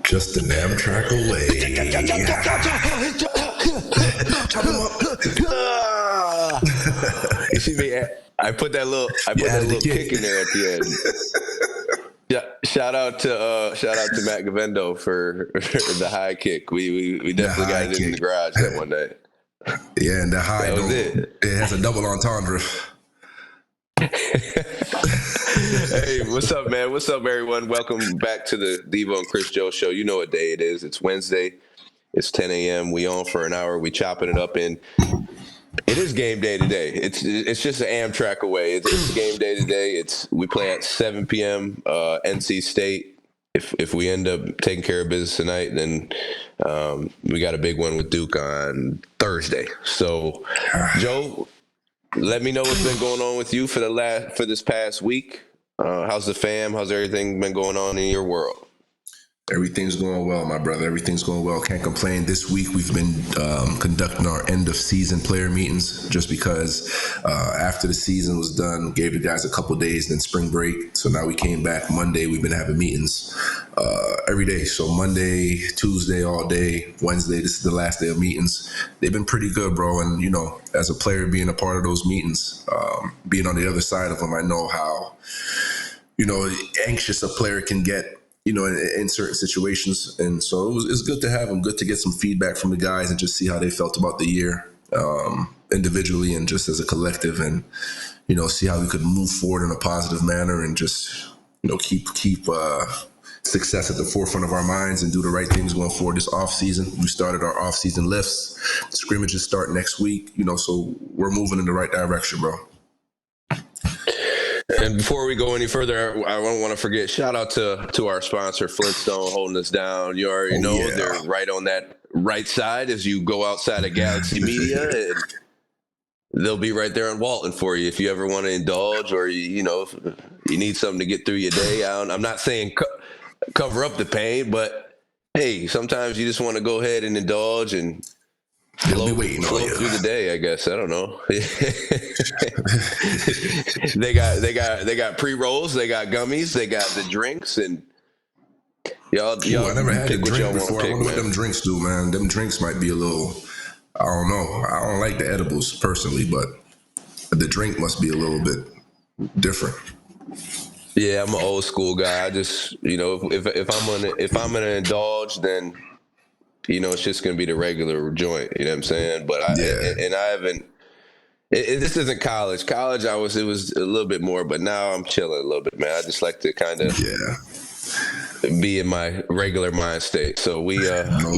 Just an Amtrak away. You see me? I put that little kick in there at the end. Yeah, shout out to Matt Gavendo for the high kick. We definitely got it in the garage that one day. Yeah, and the high that was it has a double entendre. Hey, what's up, man? What's up, everyone? Welcome back to the Devo and Kris Joe show. You know what day it is. It's Wednesday. It's 10 a.m. We on for an hour. We chopping it up in. It is game day today. It's just an Amtrak away. It's game day today. We play at 7 p.m. NC State. If we end up taking care of business tonight, then we got a big one with Duke on Thursday. So, Joe, let me know what's been going on with you for this past week. How's the fam? How's everything been going on in your world? Everything's going well, my brother. Everything's going well. Can't complain. This week we've been conducting our end of season player meetings just because after the season was done, gave the guys a couple days, then spring break. So now we came back Monday. We've been having meetings every day. So Monday, Tuesday, all day. Wednesday, this is the last day of meetings. They've been pretty good, bro. And, you know, as a player being a part of those meetings, being on the other side of them, I know how, you know, anxious a player can get, you know, in certain situations. And so it's good to have them, good to get some feedback from the guys and just see how they felt about the year individually and just as a collective, and, you know, see how we could move forward in a positive manner and just, you know, keep success at the forefront of our minds and do the right things going forward this off season. We started our off season lifts. Scrimmages start next week, you know, so we're moving in the right direction, bro. And before we go any further, I don't want to forget, shout out to our sponsor, Flintstone, holding us down. You already know they're right on that right side as you go outside of Galaxy Media, and they'll be right there on Walton for you if you ever want to indulge, or, you know, if you need something to get through your day. I'm not saying cover up the pain, but hey, sometimes you just want to go ahead and indulge and flow through the day, I guess. I don't know. they got pre-rolls, they got gummies, they got the drinks, and y'all I never had a drink before. I wonder what man. them drinks do, man. Them drinks might be a little, I don't know. I don't like the edibles personally, but the drink must be a little bit different. Yeah, I'm an old school guy. I just, you know, if I'm gonna indulge, then, you know, it's just going to be the regular joint, you know what I'm saying? But I haven't, this isn't college. College, it was a little bit more, but now I'm chilling a little bit, man. I just like to kind of be in my regular mind state. So we, you know,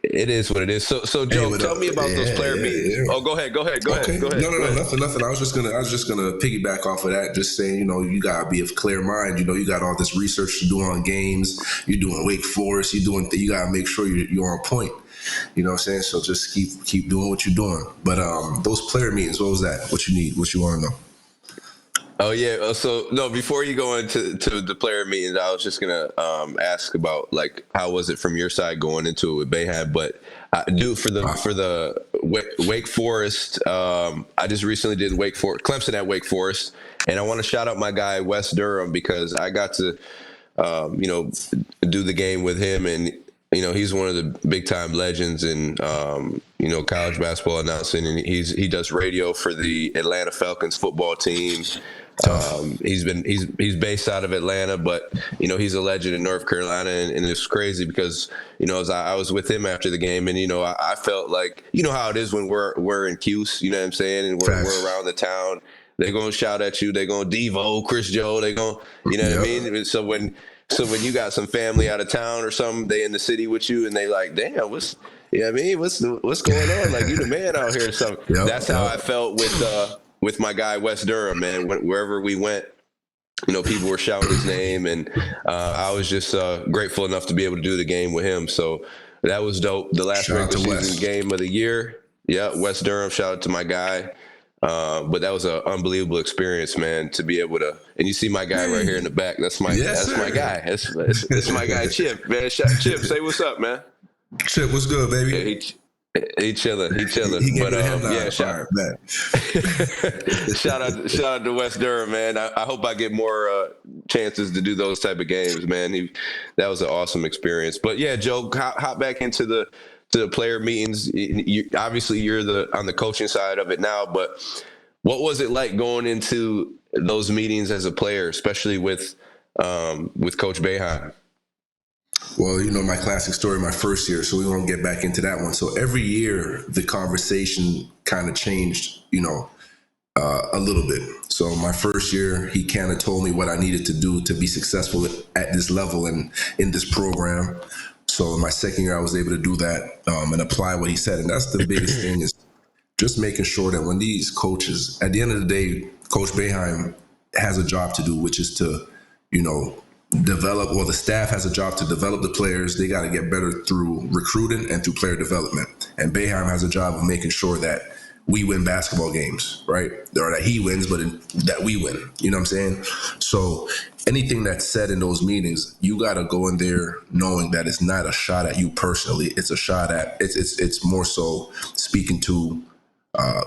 it is what it is. So Joe, tell me about those player meetings. Yeah. Oh, go ahead. No, nothing. I was just gonna piggyback off of that. Just saying, you know, you gotta be of clear mind. You know, you got all this research to do on games. You're doing Wake Forest. You gotta make sure you're on point. You know what I'm saying? So just keep doing what you're doing. But those player meetings, what was that? What you need? What you want to know? Oh yeah. So no, before you go into the player meetings, I was just gonna ask about, like, how was it from your side going into it with Bayham? But for the Wake Forest, I just recently did Clemson at Wake Forest, and I want to shout out my guy Wes Durham because I got to you know, do the game with him, and, you know, he's one of the big time legends in you know, college basketball announcing, and he does radio for the Atlanta Falcons football team. He's based out of Atlanta, but, you know, he's a legend in North Carolina, and it's crazy because, you know, as I was with him after the game, and, you know, I felt like, you know how it is when we're in Cuse, you know what I'm saying, and we're around the town. They're gonna shout at you. They're gonna Devo, Kris Joe. They're gonna, you know what I mean. So when you got some family out of town or something, they in the city with you, and they like, damn, what's going on? Like, you the man out here or something. That's how I felt with my guy Wes Durham, man. Wherever we went, you know, people were shouting his name, and I was just grateful enough to be able to do the game with him. So that was dope. The last regular season game of the year. Yeah, Wes Durham. Shout out to my guy. But that was an unbelievable experience, man, to be able to. And you see my guy right here in the back. That's my guy. That's my guy, Chip, man. Chip, say what's up, man. Chip, what's good, baby? He chilling. He gave But me the head yeah, nod. All right, bet. shout out to West Durham, man. I hope I get more chances to do those type of games, man. That was an awesome experience. But yeah, Joe, hop back into the player meetings. Obviously, you're on the coaching side of it now, but what was it like going into those meetings as a player, especially with Coach Boeheim? Well, my classic story, my first year, so we won't get back into that one. So every year, the conversation kind of changed, a little bit. So my first year, he kind of told me what I needed to do to be successful at this level and in this program. So in my second year, I was able to do that and apply what he said. And that's the biggest thing, is just making sure that when these coaches, at the end of the day, Coach Boeheim has a job to do, which is to, develop, or the staff has a job to develop the players. They got to get better through recruiting and through player development. And Boeheim has a job of making sure that we win basketball games, right? Or that he wins, but that we win. You know what I'm saying? So anything that's said in those meetings, you got to go in there knowing that it's not a shot at you personally. It's a shot at, it's more so speaking to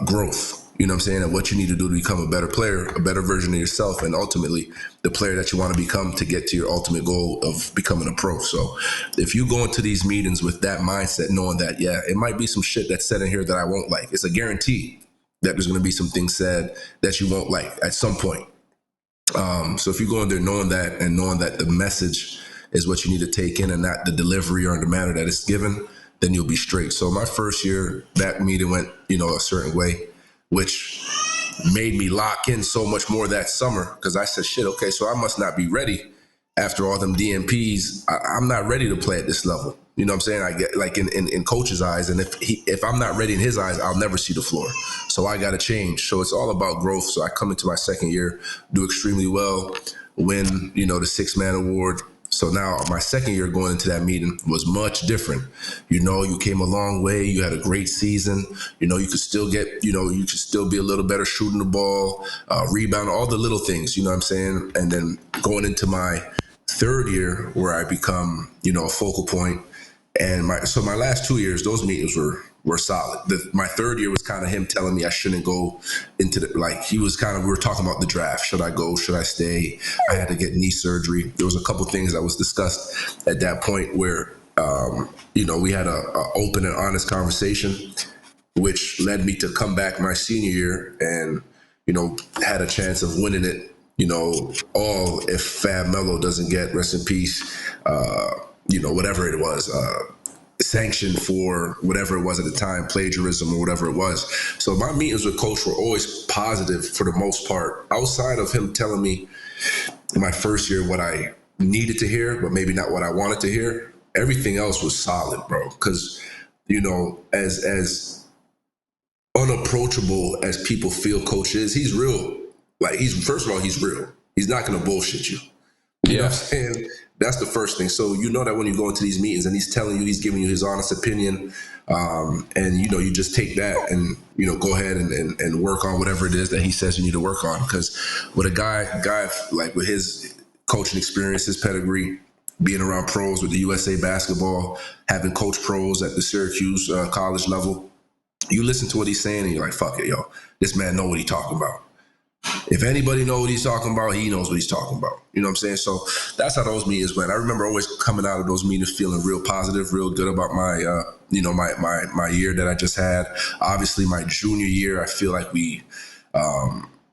growth. You know what I'm saying? And what you need to do to become a better player, a better version of yourself, and ultimately the player that you want to become to get to your ultimate goal of becoming a pro. So if you go into these meetings with that mindset, knowing that, yeah, it might be some shit that's said in here that I won't like. It's a guarantee that there's going to be some things said that you won't like at some point. So if you go in there knowing that, and knowing that the message is what you need to take in and not the delivery or the manner that it's given, then you'll be straight. So my first year, that meeting went, a certain way, which made me lock in so much more that summer, because I said, shit, okay, so I must not be ready after all them DMPs. I'm not ready to play at this level. You know what I'm saying? I get, like, in coach's eyes, and if I'm not ready in his eyes, I'll never see the floor. So I got to change. So it's all about growth. So I come into my second year, do extremely well, win, the six-man award. So now my second year going into that meeting was much different. You came a long way. You had a great season. You could still get, you could still be a little better shooting the ball, rebound, all the little things, you know what I'm saying? And then going into my third year, where I become, a focal point. And my last 2 years, those meetings were solid. My third year was kind of him telling me I shouldn't go into we were talking about the draft. Should I go? Should I stay? I had to get knee surgery. There was a couple things that was discussed at that point where, we had a open and honest conversation, which led me to come back my senior year and, had a chance of winning it, all if Fab Melo doesn't get, rest in peace, whatever it was, sanctioned for whatever it was at the time, plagiarism or whatever it was. So my meetings with Coach were always positive for the most part, outside of him telling me in my first year what I needed to hear, but maybe not what I wanted to hear. Everything else was solid, bro. Because, as unapproachable as people feel Coach is, he's real. First of all, he's real. He's not going to bullshit you. You know what I'm saying? That's the first thing. So that when you go into these meetings and he's telling you, he's giving you his honest opinion, and you just take that and go ahead and work on whatever it is that he says you need to work on. Because with a guy like with his coaching experience, his pedigree, being around pros with the USA basketball, having coached pros at the Syracuse college level, you listen to what he's saying and you're like, fuck it, yo, this man know what he's talking about. If anybody knows what he's talking about, he knows what he's talking about. You know what I'm saying? So that's how those meetings went. I remember always coming out of those meetings feeling real positive, real good about my, my year that I just had. Obviously, my junior year, I feel like we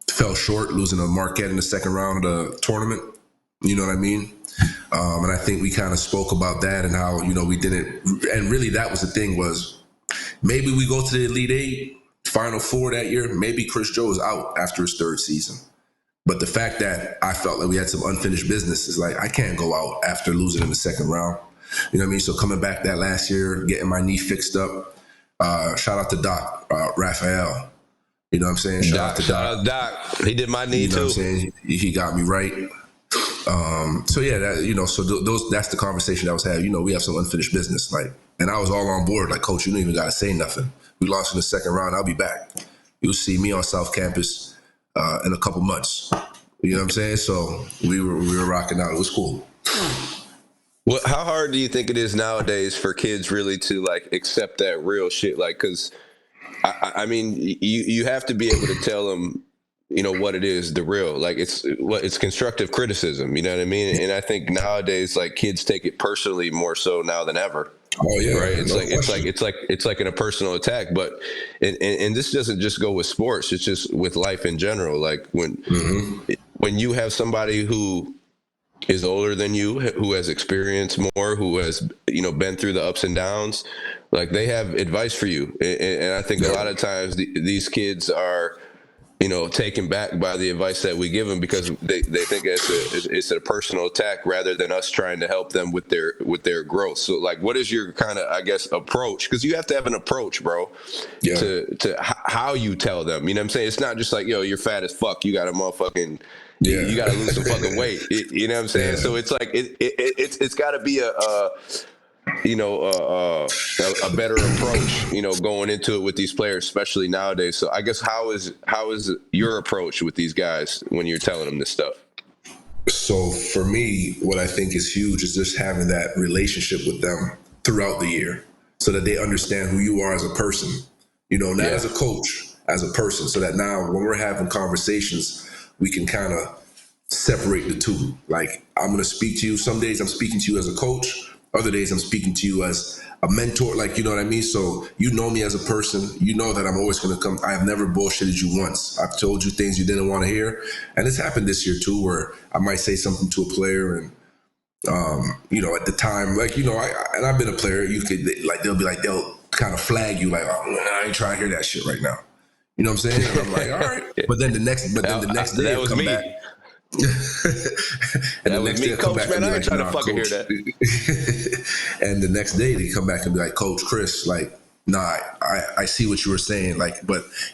fell short, losing to Marquette in the second round of the tournament. You know what I mean? And I think we kind of spoke about that and how, we didn't. And really, that was the thing, was maybe we go to the Elite Eight, Final Four that year. Maybe Chris Joe is out after his third season. But the fact that I felt like we had some unfinished business is like, I can't go out after losing in the second round. You know what I mean? So coming back that last year, getting my knee fixed up, shout out to Doc, Raphael. You know what I'm saying? Shout out to Doc. He did my knee too. What I'm saying? He got me right. So yeah, that's the conversation that was had. We have some unfinished business, and I was all on board. Like, Coach, you don't even got to say nothing. We lost in the second round. I'll be back. You'll see me on South Campus in a couple months. You know what I'm saying? So we were rocking out. It was cool. Well, how hard do you think it is nowadays for kids really to like accept that real shit? Like, because I mean, you have to be able to tell them, what it is, the real. Like, it's constructive criticism. You know what I mean? And I think nowadays, like, kids take it personally more so now than ever. Oh yeah, Right. It's no like question. it's like in a personal attack. But and this doesn't just go with sports. It's just with life in general. Like when you have somebody who is older than you, who has experienced more, who has been through the ups and downs, like they have advice for you. And I think a Yep. lot of times these kids are taken back by the advice that we give them because they think it's a personal attack rather than us trying to help them with their growth. So like, what is your kind of, I guess, approach? Because you have to have an approach, bro, Yeah. to how you tell them. You know what I'm saying? It's not just like, yo, you're fat as fuck. You got to motherfucking Yeah. you got to lose some fucking weight. You know what I'm saying? Yeah. So it's like it's got to be a better approach, going into it with these players, especially nowadays. So I guess how is your approach with these guys when you're telling them this stuff? So for me, what I think is huge is just having that relationship with them throughout the year so that they understand who you are as a person, not Yeah. as a coach, as a person, so that now when we're having conversations, we can kind of separate the two. Like, I'm going to speak to you. Some days I'm speaking to you as a coach. Other days I'm speaking to you as a mentor. Like, you know what I mean? So you know me as a person. You know that I'm always going to come. I have never bullshitted you once. I've told you things you didn't want to hear. And it's happened this year too, where I might say something to a player and, at the time, like, and I've been a player, you could, like, they'll kind of flag you like, oh, I ain't trying to hear that shit right now. You know what I'm saying? And I'm like, all right. But then the next day That it'll was come me. back. And That the was next day me, they come coach. back and Man, be I ain't like, trying to nah, fucking hear coach. that. And the next day they come back and be like, Coach Kris, like, nah, I see what you were saying. Like,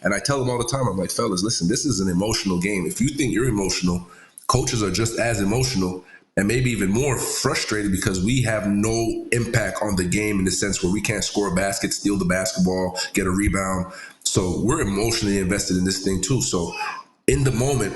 and I tell them all the time, I'm like, fellas, listen, this is an emotional game. If you think you're emotional, coaches are just as emotional and maybe even more frustrated because we have no impact on the game in the sense where we can't score a basket, steal the basketball, get a rebound. So we're emotionally invested in this thing too. So in the moment,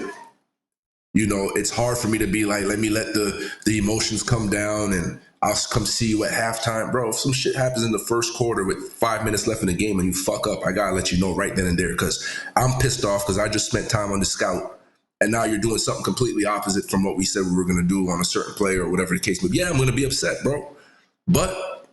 it's hard for me to be like, let me let the emotions come down and I'll come see you at halftime. Bro, if some shit happens in the first quarter with 5 minutes left in the game and you fuck up, I gotta let you know right then and there because I'm pissed off because I just spent time on the scout and now you're doing something completely opposite from what we said we were gonna do on a certain player or whatever the case may be. Yeah, I'm gonna be upset, bro. But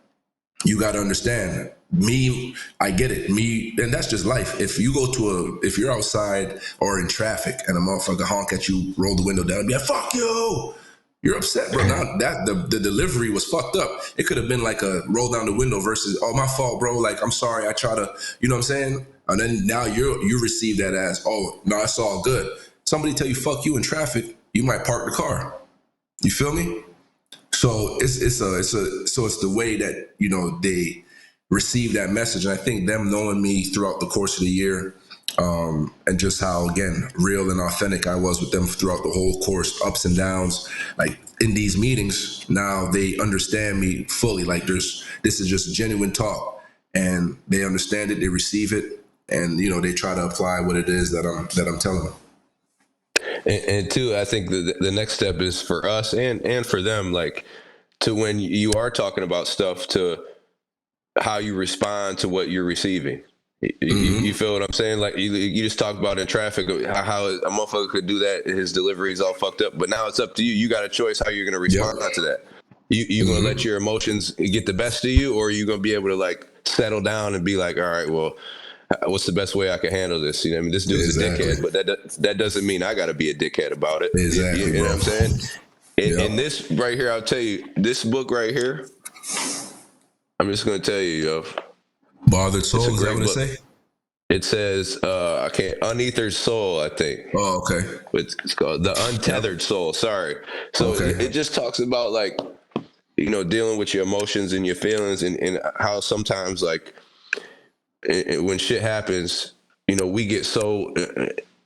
you got to understand me. I get it. Me, and that's just life. If you go if you're outside or in traffic and a motherfucker honk at you, roll the window down and be like, fuck you. You're upset, bro. Now that the delivery was fucked up. It could have been like a roll down the window versus, oh, my fault, bro. Like, I'm sorry. I try to, you know what I'm saying? And then now you receive that as, oh, no, it's all good. Somebody tell you fuck you in traffic, you might park the car. You feel me? So it's the way that they receive that message, and I think them knowing me throughout the course of the year, and just how again real and authentic I was with them throughout the whole course, ups and downs. Like in these meetings, now they understand me fully. Like this is just genuine talk, and they understand it, they receive it, and they try to apply what it is that I'm telling them. And two, I think the next step is for us and for them, like to when you are talking about stuff, to how you respond to what you're receiving. You feel what I'm saying? Like you just talked about in traffic, how a motherfucker could do that. His delivery's all fucked up, but now it's up to you. You got a choice how you're going to respond to that. You going to let your emotions get the best of you, or are you going to be able to like settle down and be like, all right, well, what's the best way I can handle this? I mean, this dude's a dickhead, but that doesn't mean I got to be a dickhead about it. Exactly, You know bro. what I'm saying? And this right here, I'll tell you, this book right here, I'm just going to tell you, yo, Bothered soul, it's a is that great what it book. say? It says, I can't, Unethered Soul, I think. Oh, okay. It's called The Untethered Soul. Sorry. So Okay. it just talks about like, dealing with your emotions and your feelings, and how sometimes like when shit happens, we get so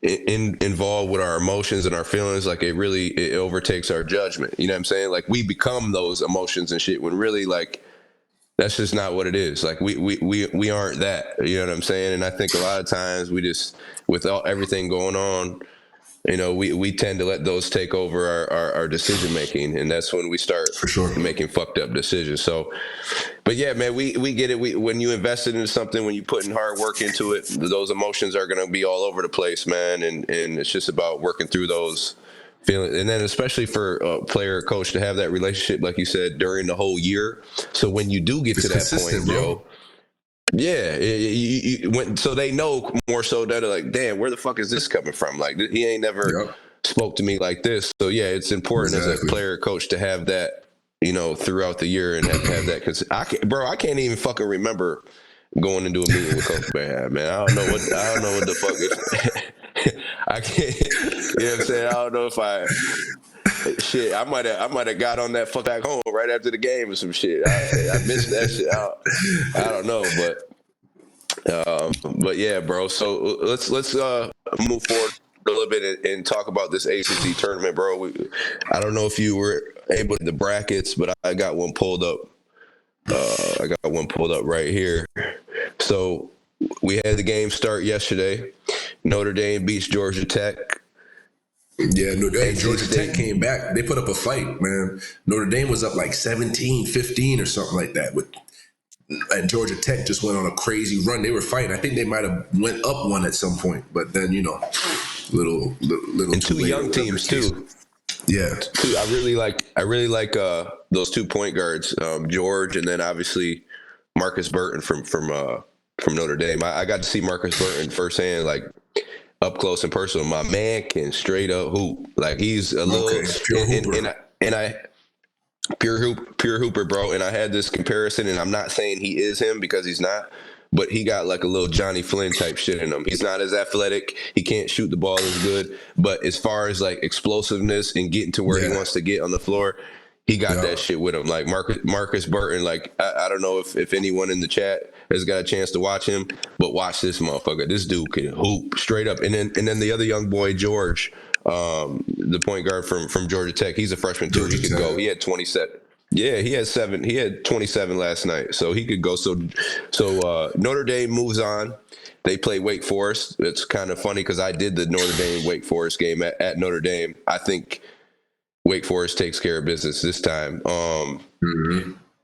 involved with our emotions and our feelings, like it overtakes our judgment. You know what I'm saying? Like we become those emotions and shit when really like that's just not what it is. Like we aren't that. You know what I'm saying? And I think a lot of times we just, with everything going on, we tend to let those take over our decision making, and that's when we start For sure. making fucked up decisions. So, but yeah, man, we get it. When you invested into something, when you put in hard work into it, those emotions are going to be all over the place, man. And it's just about working through those feelings. And then especially for a player or coach to have that relationship, like you said, during the whole year. So when you do get It's to that point, bro. Joe, yeah, so they know more so that they're like, damn, where the fuck is this coming from? Like, he ain't never spoke to me like this. So yeah, it's important as a player or coach to have that, throughout the year and have that. Because I can't even fucking remember going into a meeting with Coach Bayham, man. I don't know what the fuck is. I can't. You know what I'm saying? I don't know if shit, I might have got on that fuck back home right after the game or some shit. I missed that shit. I don't know, but yeah, bro. So let's move forward a little bit and talk about this ACC tournament, bro. I don't know if you were able to the brackets, but I got one pulled up. I got one pulled up right here. So we had the game start yesterday. Notre Dame beats Georgia Tech. Yeah, Georgia Tech came back. They put up a fight, man. Notre Dame was up like 17-15 or something like that. And Georgia Tech just went on a crazy run. They were fighting. I think they might have went up one at some point, but then little. And two young teams too. Yeah, I really like those 2 point guards, George, and then obviously Marcus Burton from Notre Dame. I got to see Marcus Burton firsthand, like up close and personal. My man can straight up hoop. Like, he's a little pure hooper. Pure hooper, bro. And I had this comparison, and I'm not saying he is him because he's not, but he got like a little Johnny Flynn type shit in him. He's not as athletic. He can't shoot the ball as good, but as far as like explosiveness and getting to where he wants to get on the floor, he got that shit with him. Like Marcus Burton, like I don't know if anyone in the chat has got a chance to watch him, but watch this motherfucker. This dude can hoop straight up. And then the other young boy, George, the point guard from Georgia Tech, he's a freshman too. He could go. He had 27. Yeah, he had 27 last night, so he could go. So Notre Dame moves on. They play Wake Forest. It's kind of funny because I did the Notre Dame Wake Forest game at Notre Dame. I think Wake Forest takes care of business this time. On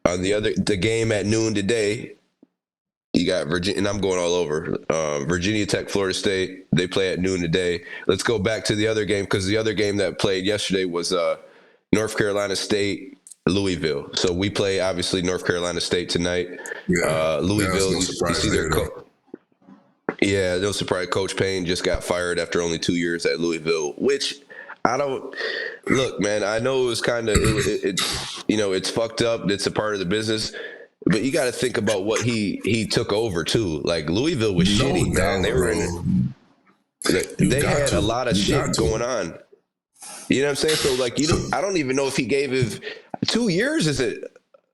the game at noon today, you got Virginia, and I'm going all over. Virginia Tech, Florida State. They play at noon today. Let's go back to the other game, because the other game that played yesterday was North Carolina State, Louisville. So we play obviously North Carolina State tonight. Yeah, Louisville. No surprise there, yeah, no surprise. Coach Payne just got fired after only 2 years at Louisville, which I don't look, man. I know it was kind of it's fucked up. It's a part of the business. But you got to think about what he took over too. Like, Louisville was shitty, man. They were in it. They had a lot of shit going on. You know what I'm saying? So like, I don't even know if he gave him 2 years. Is it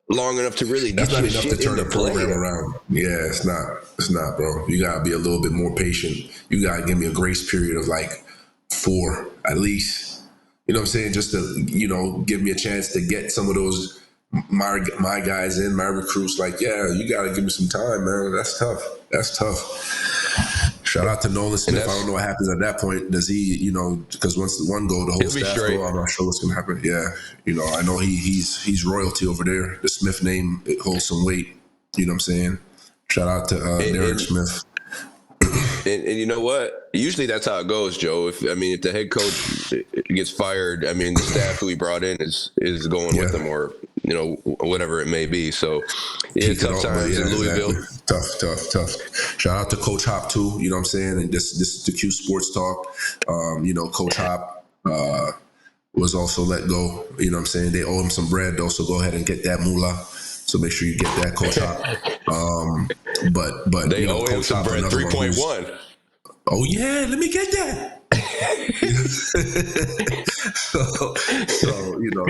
long enough to really get your shit to turn the program around? Yeah, it's not, bro. You gotta be a little bit more patient. You gotta give me a grace period of like 4 at least. You know what I'm saying? Just to give me a chance to get some of those. My guys in, my recruits, like, yeah, you got to give me some time, man. That's tough. Shout out to Nolan Smith. I don't know what happens at that point. Does he, because once the one go, the whole staff go. I'm not sure what's going to happen. Yeah, I know he's royalty over there. The Smith name, it holds some weight. You know what I'm saying? Shout out to Derek Smith. And you know what? Usually that's how it goes, Joe. If the head coach gets fired, the staff who he brought in is going with them, or whatever it may be. So yeah, tough times in Louisville. Exactly. Tough. Shout out to Coach Hop too. You know what I'm saying? And this is the Q Sports Talk. Coach Hop was also let go. You know what I'm saying? They owe him some bread though, so go ahead and get that moolah. So make sure you get that, Coach Hop. But they owe him some bread. 3.1. Oh yeah, let me get that. so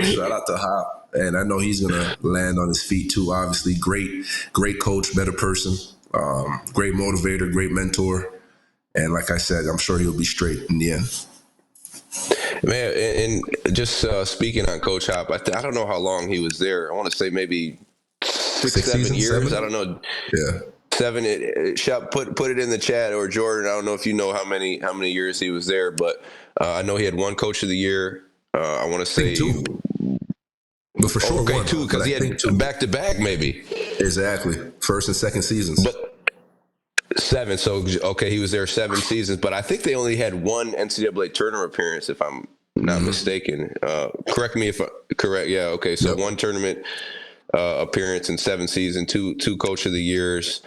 shout out to Hop, and I know he's gonna land on his feet too. Obviously, great coach, better person, great motivator, great mentor, and like I said, I'm sure he'll be straight in the end. Man, and just speaking on Coach Hop, I don't know how long he was there. I want to say maybe 6-7 years. I don't know. Yeah. 7. Put it in the chat, or Jordan. I don't know if you know how many years he was there, but I know he had one Coach of the Year. I want to say two, but for sure one. 2, because he had back to back, maybe. Exactly, first and second seasons. But 7. So okay, he was there 7 seasons, but I think they only had one NCAA tournament appearance, if I'm not mistaken. Correct me if correct. Yeah. Okay. So one tournament appearance in 7 seasons, two Coach of the Years.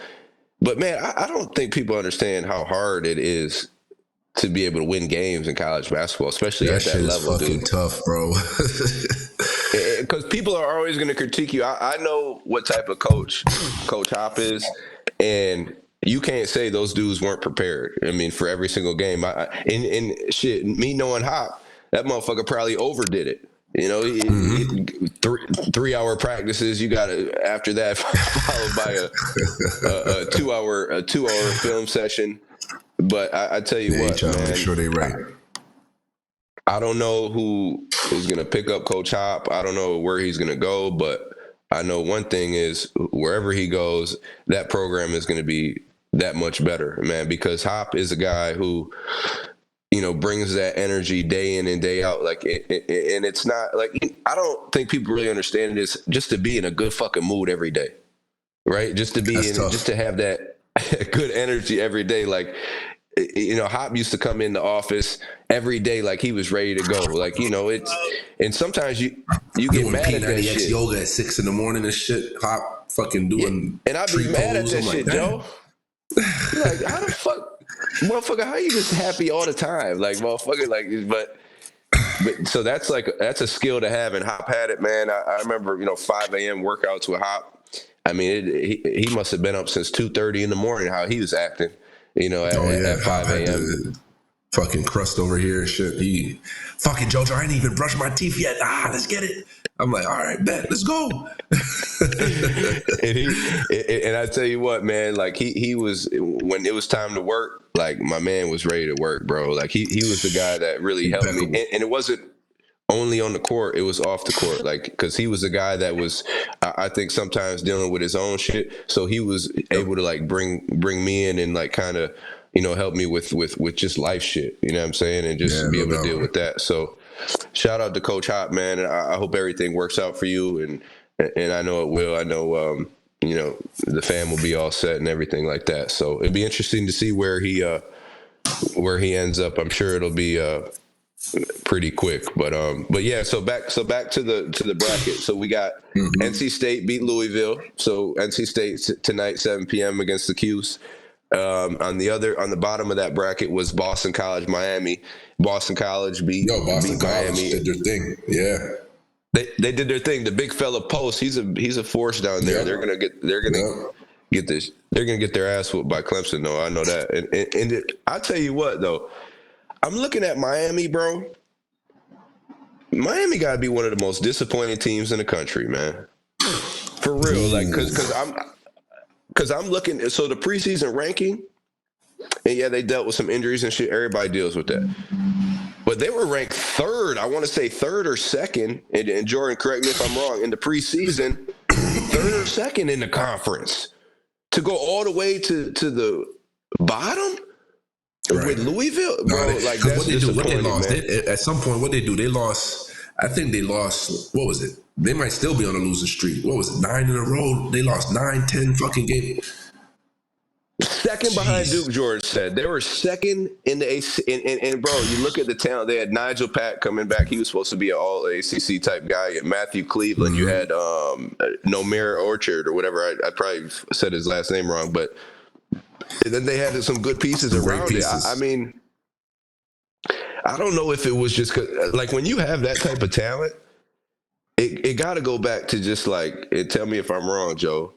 But man, I don't think people understand how hard it is to be able to win games in college basketball, especially at that level, is fucking dude. Tough, bro. Because people are always going to critique you. I know what type of Coach Hop is, and you can't say those dudes weren't prepared. I mean, for every single game. And shit, me knowing Hop, that motherfucker probably overdid it. You know, 3-hour practices. You got to, after that, followed by a 2-hour film session. But I tell you what, man, make sure they right. I don't know who is going to pick up Coach Hop. I don't know where he's going to go, but I know one thing is wherever he goes, that program is going to be that much better, man, because Hop is a guy who, you know, brings that energy day in and day out. Like, and it's not like, I don't think people really understand this, just to be in a good fucking mood every day, right? Just to be just to have that good energy every day. Like, you know, Hop used to come in the office every day like he was ready to go. Like, you know, and sometimes you get mad at that shit. Yoga at 6 a.m. and shit. Hop fucking doing and I'd be mad at that shit, Joe. Like, how the fuck, motherfucker, how you just happy all the time? Like, motherfucker, like, but so that's a skill to have, and Hop had it, man. I remember, you know, 5 a.m. workouts with Hop. I mean, he must have been up since 2:30 in the morning, how he was acting. You know, at 5 a.m. Fucking crust over here and shit. He fucking JoJo, I ain't even brushed my teeth yet. Let's get it. I'm like, all right, bet, let's go. and I tell you what, man, like he was, when it was time to work, like my man was ready to work, bro. Like he was the guy that really helped me, and it wasn't only on the court, it was off the court, like, because he was a guy that was, I think, sometimes dealing with his own shit, so he was able to like bring me in and like kind of, you know, help me with just life shit, you know what I'm saying, and just be able to deal with that. So shout out to Coach Hop, man, and I hope everything works out for you, and I know it will. I know you know, the fam will be all set and everything like that. So it'd be interesting to see where he ends up. I'm sure it'll be pretty quick, but yeah. So back to the bracket. So we got NC State beat Louisville. So NC State tonight, 7 p.m. against the Cuse. On the bottom of that bracket was Boston College, Miami. Boston College beat Miami. Did their thing. Yeah, they did their thing. The big fella Post, he's a force down there. They're gonna get this. They're gonna get their ass whooped by Clemson, though. I know that. And I tell you what, though. I'm looking at Miami, bro. Miami got to be one of the most disappointing teams in the country, man. For real, like, because I'm looking. So the preseason ranking, and yeah, they dealt with some injuries and shit. Everybody deals with that, but they were ranked 3rd. I want to say 3rd or 2nd. And Jordan, correct me if I'm wrong. In the preseason, 3rd or 2nd in the conference, to go all the way to the bottom. Right. With Louisville, bro, like that's what they do. What they lost at some point. What they do? They lost. I think they lost. What was it? They might still be on a losing streak. What was it? 9 in a row. They lost 9, 10 fucking games. 2nd behind Duke. George said they were 2nd in the ACC. And bro, you look at the talent. They had Nigel Pack coming back. He was supposed to be an all ACC type guy. You had Matthew Cleveland. You had Nomir Orchard or whatever. I probably said his last name wrong, but. And then they had some good pieces around it. I mean, I don't know if it was just like when you have that type of talent, it got to go back to just like, and tell me if I'm wrong, Joe,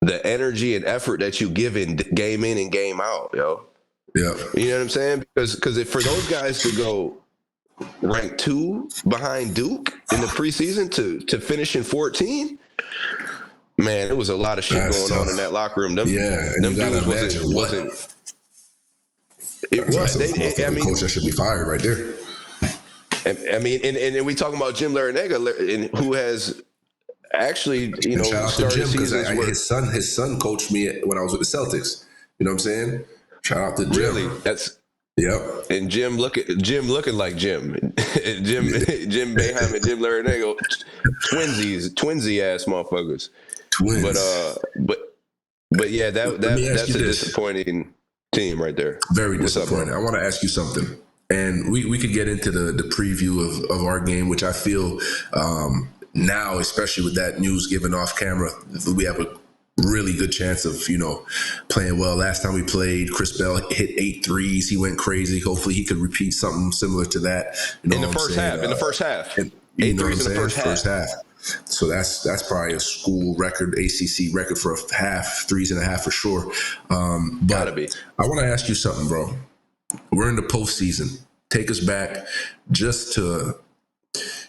the energy and effort that you give in game in and game out, yo. Yeah. You know what I'm saying? Because if for those guys to go rank 2 behind Duke in the preseason to finish in 14. Man, there was a lot of shit going on in that locker room. Them dudes wasn't. It was. I mean, coach that should be fired right there. I mean, and we talking about Jim Larrañaga, who has actually, And shout out to started Jim because seasons where his son coached me when I was with the Celtics. You know what I'm saying? Shout out to really Jim. that's Yep. and Jim looking like Jim, Jim Boeheim and Jim Larranago, twinsy ass motherfuckers. But Twins. but yeah, Let me ask that's you a this. disappointing team right there. Very What's up, bro? disappointing. I want to ask you something. And we could get into the preview of our game, which I feel now, especially with that news given off camera, we have a really good chance of, playing well. Last time we played, Chris Bell hit 8 threes. He went crazy. Hopefully he could repeat something similar to that. You know In the what I'm first saying? half, in the first half, And, you eight know what I'm threes in the saying? first half. First half. So that's probably a school record, ACC record for a half, 3.5 for sure. Gotta But be. I want to ask you something, bro. We're in the postseason. Take us back just to,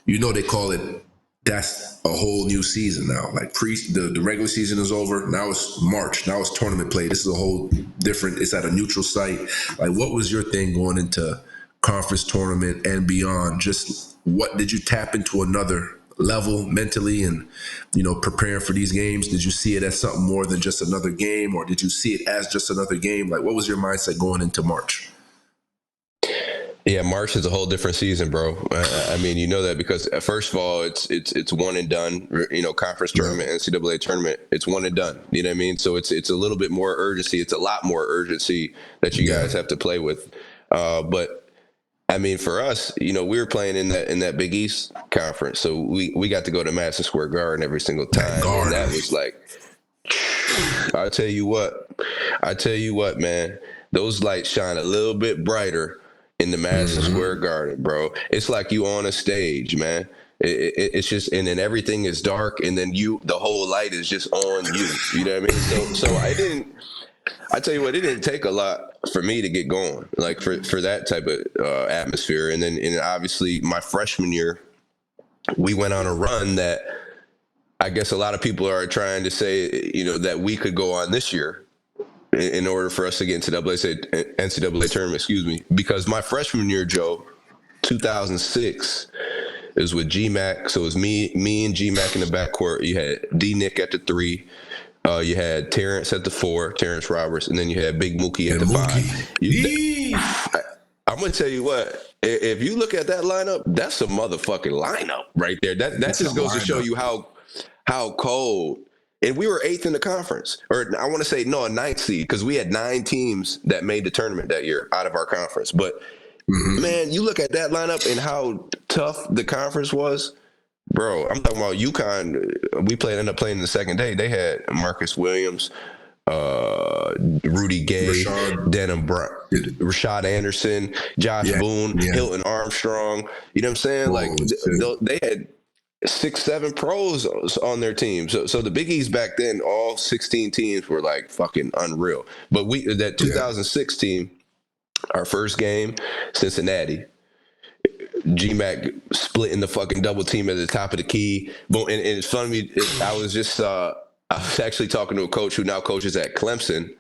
they call it, that's a whole new season now. Like the regular season is over. Now it's March. Now it's tournament play. This is a whole different, it's at a neutral site. Like, what was your thing going into conference tournament and beyond? Just what did you tap into another level mentally and, preparing for these games? Did you see it as something more than just another game, or did you see it as just another game? Like, what was your mindset going into March? Yeah, March is a whole different season, bro. I mean, you know that because first of all, it's one and done. Conference tournament, NCAA tournament, it's one and done. You know what I mean? So it's a little bit more urgency. It's a lot more urgency that you guys have to play with. But I mean, for us, we were playing in that Big East conference, so we got to go to Madison Square Garden every single time, and that was like, I tell you what, man, those lights shine a little bit brighter in the Madison Square Garden, bro. It's like you on a stage, man. It's just, and then everything is dark, and then the whole light is just on you. You know what I mean? So I tell you what, it didn't take a lot for me to get going, like for that type of atmosphere. And obviously my freshman year, we went on a run that I guess a lot of people are trying to say, that we could go on this year in order for us to get into NCAA tournament, excuse me. Because my freshman year, Joe, 2006, is with GMAC. So it was me and GMAC in the backcourt. You had D-Nick at the 3. You had Terrence at the 4, Terrence Roberts, and then you had Big Mookie at the 5. I'm going to tell you what, if you look at that lineup, that's a motherfucking lineup right there. That just goes to show you how cold. And we were 8th in the conference, or I want to say, no, a 9th seed, because we had 9 teams that made the tournament that year out of our conference. But, man, you look at that lineup and how tough the conference was. Bro, I'm talking about UConn. We ended up playing the second day. They had Marcus Williams, Rudy Gay, Denham Brown, Rashad Anderson, Josh Boone, Hilton Armstrong. You know what I'm saying? They had 6-7 pros on their team. So the Big East back then, all 16 teams were like fucking unreal. But that 2006 team, our first game, Cincinnati, GMAC splitting the fucking double team at the top of the key. Boom. And it's funny, I was actually talking to a coach who now coaches at Clemson,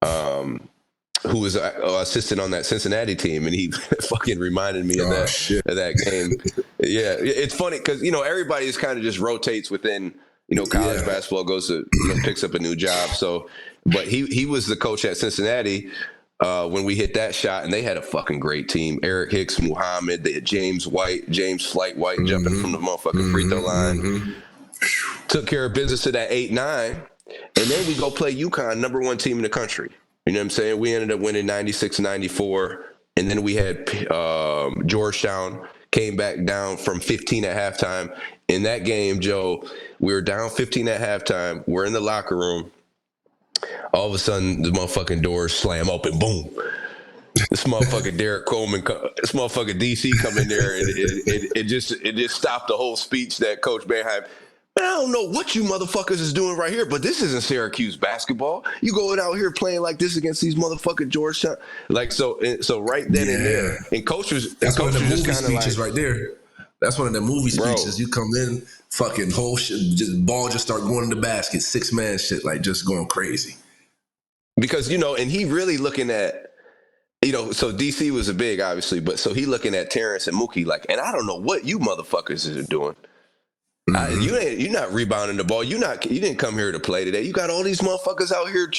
who was an assistant on that Cincinnati team, and he fucking reminded me of that game. Yeah, it's funny because everybody just kind of just rotates within college basketball, goes to picks up a new job. So, but he was the coach at Cincinnati when we hit that shot, and they had a fucking great team. Eric Hicks, Muhammad, they had James Flight White jumping from the motherfucking free throw line. Took care of business to that 8-9, and then we go play UConn, number 1 team in the country. You know what I'm saying? We ended up winning 96-94, and then we had Georgetown came back down from 15 at halftime. In that game, Joe, we were down 15 at halftime. We're in the locker room. All of a sudden, the motherfucking doors slam open. Boom. This motherfucker Derek Coleman, this motherfucker DC come in there, and it just stopped the whole speech that Coach Boeheim. I don't know what you motherfuckers is doing right here, but this isn't Syracuse basketball. You going out here playing like this against these motherfucking Georgetown, like so right then and there. And coaches, that's one of the movie like, speeches right there. That's one of the movie speeches. You come in, fucking whole shit, ball just start going in the basket, 6-man shit, like just going crazy. Because and he really looking at. So DC was a big, obviously, but so he looking at Terrence and Mookie like, and I don't know what you motherfuckers are doing. You're not rebounding the ball. You didn't come here to play today. You got all these motherfuckers out here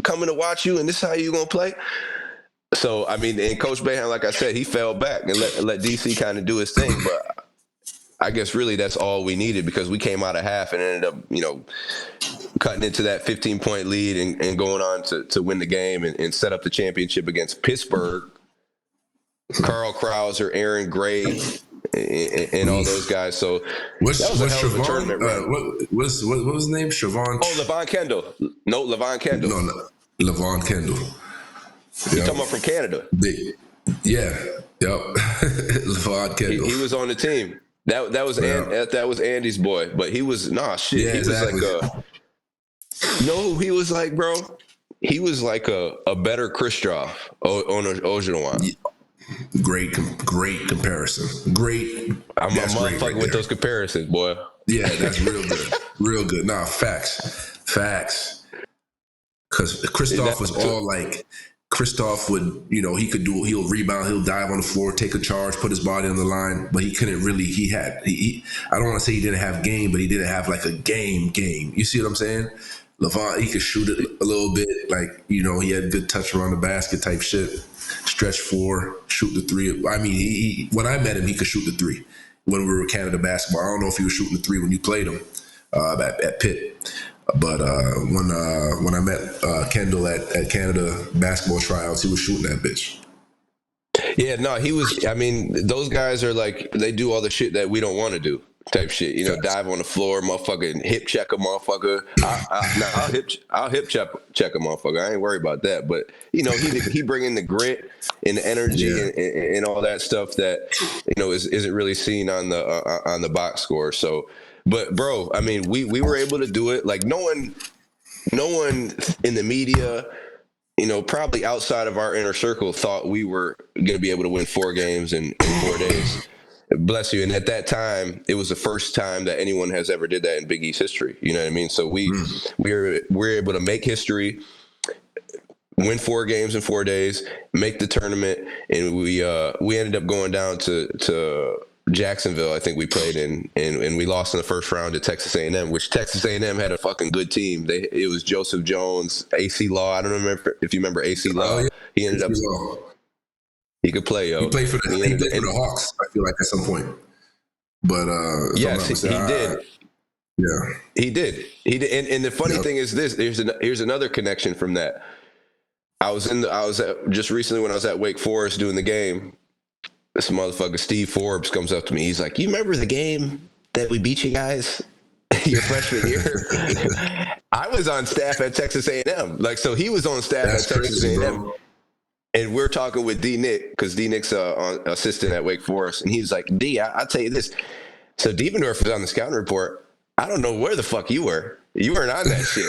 coming to watch you, and this is how you gonna play. So I mean, and Coach Boeheim, like I said, he fell back and let DC kind of do his thing. But I guess really that's all we needed, because we came out of half and ended up, cutting into that 15-point lead and going on to win the game and set up the championship against Pittsburgh. Carl Krauser, Aaron Gray, and all those guys. So that was a hell of a tournament run. What was his name? Siobhan? Oh, Levon Kendall. No, Levon Kendall. No, Levon Kendall. You talking about from Canada? Levon Kendall. He was on the team. That was Andy's boy, but he was shit. Yeah, he exactly. was like who he was like, bro? He was like a better Khrushchev on Ojinawan. Great comparison. Great. I'm motherfucking with those comparisons, boy. Yeah, that's real good. Real good. Nah, facts. Because Kristoff was all like, Kristoff would, he'll rebound, he'll dive on the floor, take a charge, put his body on the line, but he couldn't really, I don't want to say he didn't have game, but he didn't have like a game. You see what I'm saying? Levon, he could shoot it a little bit, like, he had good touch around the basket type shit. Stretch four, shoot the three. I mean, he when I met him, he could shoot the three when we were Canada basketball. I don't know if he was shooting the three when you played him at Pitt. But when I met Kendall at Canada basketball tryouts, he was shooting that bitch. Yeah, no, he was. I mean, those guys are like, they do all the shit that we don't want to do. Type shit, dive on the floor, motherfucker, hip check a motherfucker. I'll hip check a motherfucker. I ain't worried about that. But he bring in the grit and the energy and all that stuff that isn't really seen on the box score. So, but bro, I mean, we were able to do it. Like no one in the media, probably outside of our inner circle, thought we were going to be able to win 4 games in 4 days. Bless you. And at that time, it was the first time that anyone has ever did that in Big East history. You know what I mean? So we're able to make history, win 4 games in 4 days, make the tournament, and we ended up going down to Jacksonville. I think we played in, and we lost in the first round to Texas A&M, which Texas A&M had a fucking good team. It was Joseph Jones, AC Law. I don't remember if you remember AC Law. He ended up. He could play, yo. He played for the Hawks, I feel like, at some point. But yes, he did. Yeah, he did. And the funny thing is this: here's another connection from that. Just recently when I was at Wake Forest doing the game. This motherfucker Steve Forbes comes up to me. He's like, "You remember the game that we beat you guys your freshman year?" I was on staff at Texas A&M. Like, so he was on staff at Texas A&M. Bro. And we're talking with D. Nick, because D. Nick's assistant at Wake Forest. And he's like, D, I'll tell you this. So Devendorf was on the scouting report. I don't know where the fuck you were. You weren't on that shit.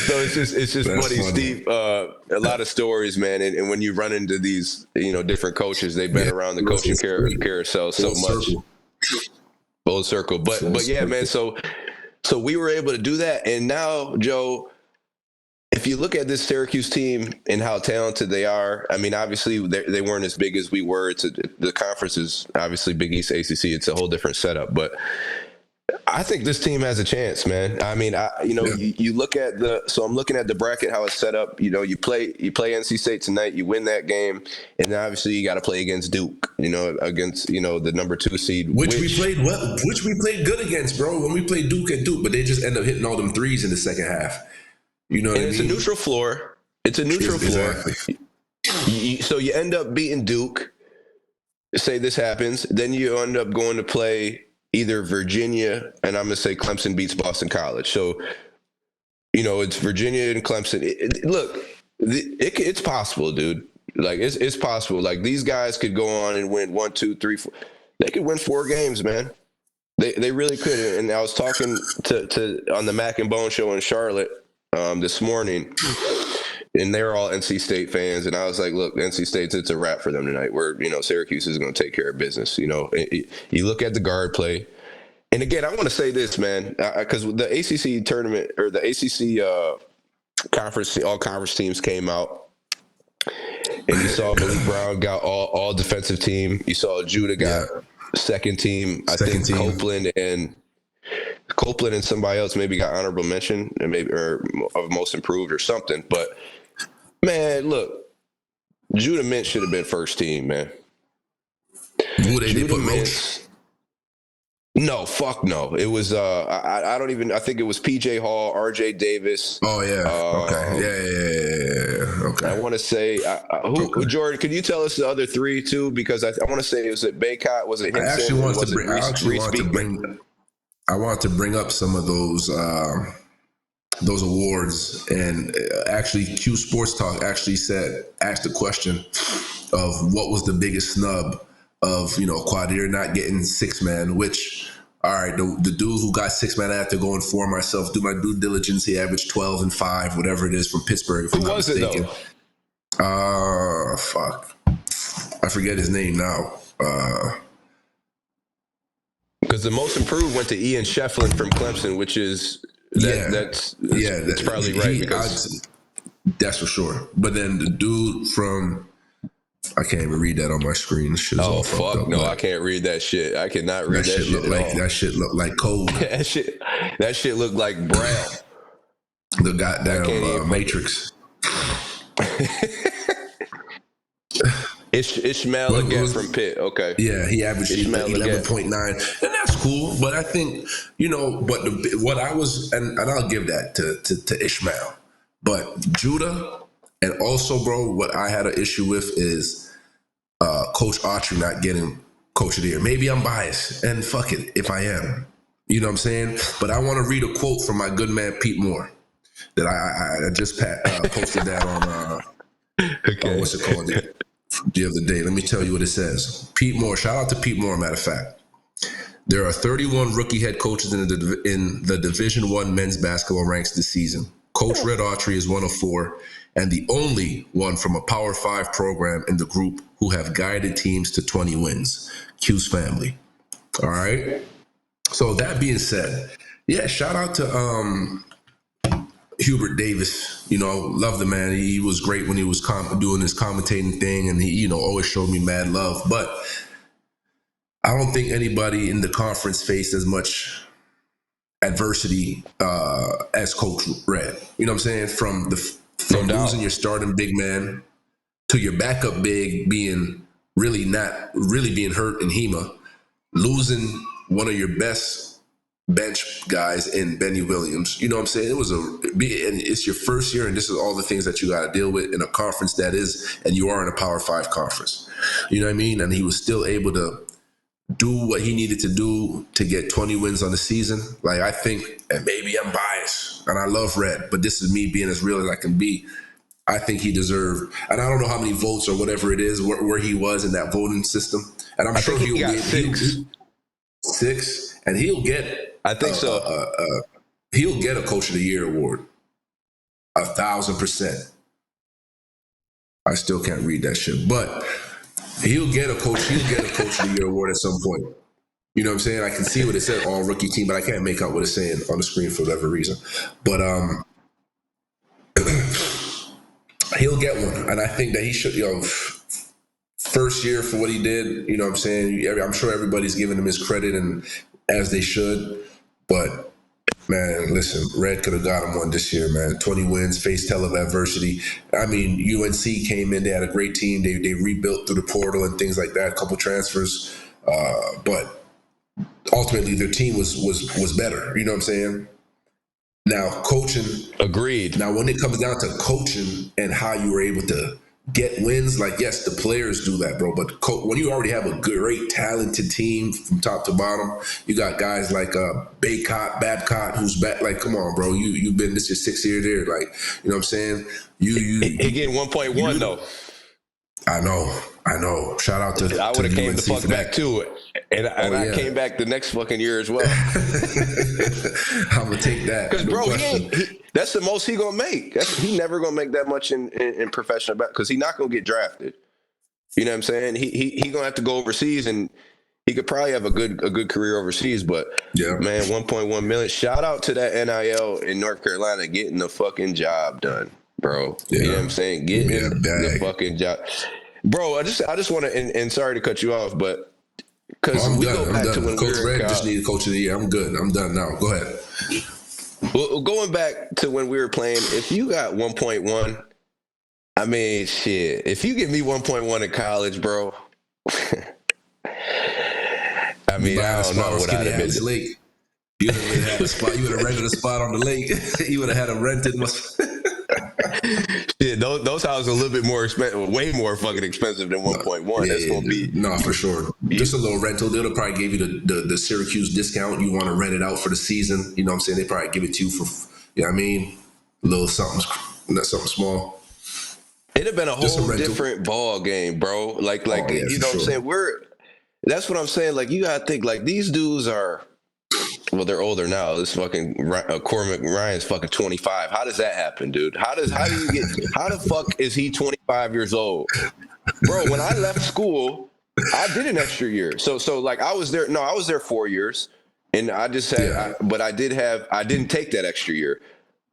So it's just funny, Steve. A lot of stories, man. And when you run into these, different coaches, they've been around the coaching carousel so much. Full circle. But yeah, man. So we were able to do that. And now, Joe, if you look at this Syracuse team and how talented they are, I mean, obviously they weren't as big as we were. The conference is obviously Big East, ACC. It's a whole different setup. But I think this team has a chance, man. I mean, you look at so I'm looking at the bracket, how it's set up. You play NC State tonight, you win that game, and then obviously you got to play against Duke. Against the number 2 seed, which we played good against, bro. When we played Duke at Duke, but they just end up hitting all them threes in the second half. You know what I mean? It's a neutral floor. Exactly. So you end up beating Duke. Say this happens, then you end up going to play either Virginia, and I'm going to say Clemson beats Boston College. So, it's Virginia and Clemson. It's possible, dude. Like, it's possible. Like, these guys could go on and win 1, 2, 3, 4. They could win 4 games, man. They really could. And I was talking to on the Mac and Bone show in Charlotte this morning, and they're all NC State fans. And I was like, look, NC State's, it's a wrap for them tonight. Syracuse is going to take care of business. You look at the guard play. And again, I want to say this, man, because the ACC tournament or the ACC conference, all conference teams came out. And you saw Malik Brown got all defensive team. You saw Judah got second team. I Second think team. Copeland and somebody else maybe got honorable mention and maybe or of most improved or something. But man, look, Judah Mintz should have been first team, man. Who they Judah put Mintz. No, fuck no. It was I don't even. I think it was PJ Hall, RJ Davis. Oh yeah. Okay. Yeah. Okay. I want to say who Jordan. Could you tell us the other three too? Because I want to say it was at Baycott. Was it Hinson? I actually wanted to bring up some of those awards, and actually Q Sports Talk actually asked the question of what was the biggest snub of Quadir not getting six man, which all right, the dude who got six man, I have to go inform myself, do my due diligence. He averaged 12 and 5, whatever it is, from Pittsburgh, if I'm not mistaken. Fuck, I forget his name now. Because the most improved went to Ian Shefflin from Clemson, which is that's probably right. That's for sure. But then the dude from, I can't even read that on my screen. This shit's all fucked up. No, I can't read that shit. I cannot read that shit at all. That shit look like code. that shit looked like Braille. The goddamn Matrix. Ishmael again from Pitt. Okay. Yeah, he averaged 11.9, and that's cool. But I think what I was, and I'll give that to Ishmael, but Judah, and also, bro, what I had an issue with is Coach Autry not getting Coach of the Year. Maybe I'm biased, and fuck it if I am. You know what I'm saying? But I want to read a quote from my good man Pete Moore that I just posted that on. What's it called? The other day. Let me tell you what it says. Pete Moore, shout out to Pete Moore, matter of fact. There are 31 rookie head coaches in the Division I men's basketball ranks this season. Coach Red Autry is one of 4 and the only one from a Power 5 program in the group who have guided teams to 20 wins. Q's family. All right? So that being said, yeah, shout out to Hubert Davis. Love the man. He was great when he was doing his commentating thing, and he, always showed me mad love. But I don't think anybody in the conference faced as much adversity as Coach Red. You know what I'm saying? From losing your starting big man to your backup big being not really being hurt in HEMA, losing one of your best bench guys in Benny Williams. You know what I'm saying? And it's your first year, and this is all the things that you got to deal with in a conference and you are in a Power 5 conference. You know what I mean? And he was still able to do what he needed to do to get 20 wins on the season. Like, I think, and maybe I'm biased, and I love Red, but this is me being as real as I can be. I think he deserved, and I don't know how many votes or whatever it is, where he was in that voting system. And I'm sure he got 6. 6, and he'll get, I think so. He'll get a Coach of the Year award. 1,000%. I still can't read that shit, but he'll get a Coach of the Year award at some point. You know what I'm saying? I can see what it said, all rookie team, but I can't make out what it's saying on the screen for whatever reason. But he'll get one, and I think that he should. First year for what he did. You know what I'm saying? I'm sure everybody's giving him his credit, and as they should. But man, listen, Red could have got him one this year, man. 20 wins, faced hell of adversity. I mean, UNC came in, they had a great team. They rebuilt through the portal and things like that, a couple transfers. But ultimately their team was better. You know what I'm saying? Now, coaching. Agreed. Now, when it comes down to coaching and how you were able to get wins, like, yes, the players do that, bro. But when you already have a great, talented team from top to bottom, you got guys like Babcock, who's back. Like, come on, bro. You've been this your 6th year there. Like, you know what I'm saying? He getting 1.1 though. I know. Shout out to I would have came UNC the fuck back to it. And I came back the next fucking year as well. I'm gonna take that. Because, bro, that's the most he gonna make. He never gonna make that much in professional basketball because he not gonna get drafted. You know what I'm saying? He gonna have to go overseas, and he could probably have a good career overseas. But yeah, man, 1.1 million. Shout out to that NIL in North Carolina getting the fucking job done. bro. Yeah. You know what I'm saying? Give me Getting that the bag. fucking job. Bro, I just want to, and sorry to cut you off, but because I'm we done. go I'm back to done. when we Coach were in Red just college. needed Coach of the Year. I'm good. I'm done now. Go ahead. Well, going back to when we were playing, if you got 1.1, I mean, shit. If you give me 1.1 in college, bro, I You mean, buying I a don't spot know on what I'd Skinny have been. Atlas Lake. You would have had a spot. You would have rented a spot on the lake. You would have had a rented. Shit, those houses are a little bit more expensive, way more fucking expensive than 1.1. That's Yeah, gonna be no, for sure. Just a little rental. They'll probably give you the Syracuse discount. You want to rent it out for the season. You know what I'm saying? They probably give it to you for, you know what I mean? A little something, not something small. it'd have been a Just a whole rental. different ball game, bro. Like Oh, yeah, you for know what I'm sure. saying? That's what I'm saying. Like you gotta think like these dudes are. Well, they're older now. This fucking Cormac Ryan's fucking 25. How does that happen, dude? How do you get? How the fuck is he 25 years old, bro? When I left school, I did an extra year. So like I was there. No, I was there 4 years, and I just had. Yeah, But I didn't take that extra year.